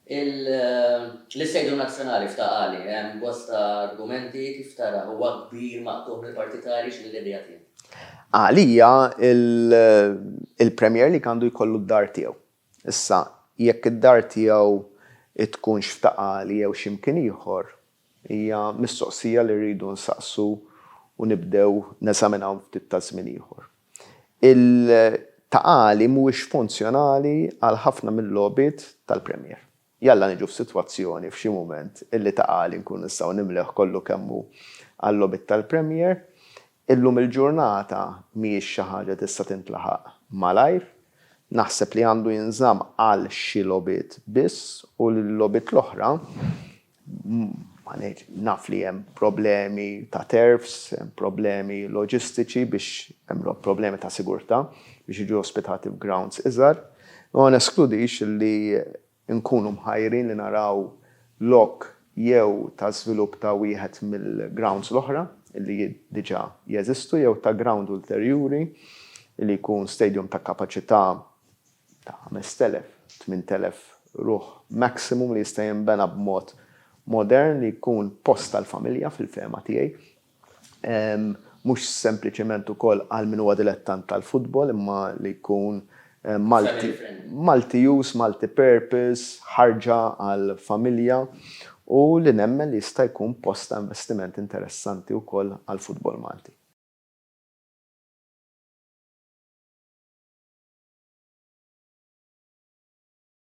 L-Istadium Nazzjonali f'Taqali, hemm bosta argumenti kif tara huwa kbir maqtuħ mill-partitari x'mill-idea tiegħek. Għalija il-Premier League għandu jkollu d-dar tiegħu. Issa, jekk id-dar tiegħu tkunx f'Taqali jew x'imkien ieħor, hija mistoqsija li rridu nsaqsu u nibdew neżaminaw ftit ta' żmien ieħor. Il-Taqali mhuwiex funzjonali għal ħafna mill-logħbiet tal-Premier. Jalla niġu f'sitwazzjoni f'xi mument illi Taqali nkun nistgħu nimleħ kollu kemm hu għall-logħbiet tal-Premier. Illum il-ġurnata mhijiex xi ħaġa tista' tintlaħaq malajr, naħseb li għandu jinżamm għal xi logħbiet biss u l-logħbiet l-oħra naf li hemm problemi ta' terfs, hemm problemi loġistiċi biex hemm problemi ta' sigurtà biex jiġu ospitati f'grounds iżgħar. Ma neskludix li nkunu mħajrin li naraw lok jew ta' żvilupp ta' wieħed mill-grounds l-oħra li diġà jeżistu jew ta' ground ulterjuri li jkun stadium ta' kapaċità ta' 5,000, 8,000 ruħ maximum li jista' jinbena b'mod modern li jkun post tal-familja fil-fema tiegħi. Mhux sempliċement ukoll għal min huwa dilettant tal-futbol imma li jkun multi-use, multi-purpose, ħarġa għal familja u li nemmen li jista' jkun post ta' investiment interessanti wkoll għal futbol Malti.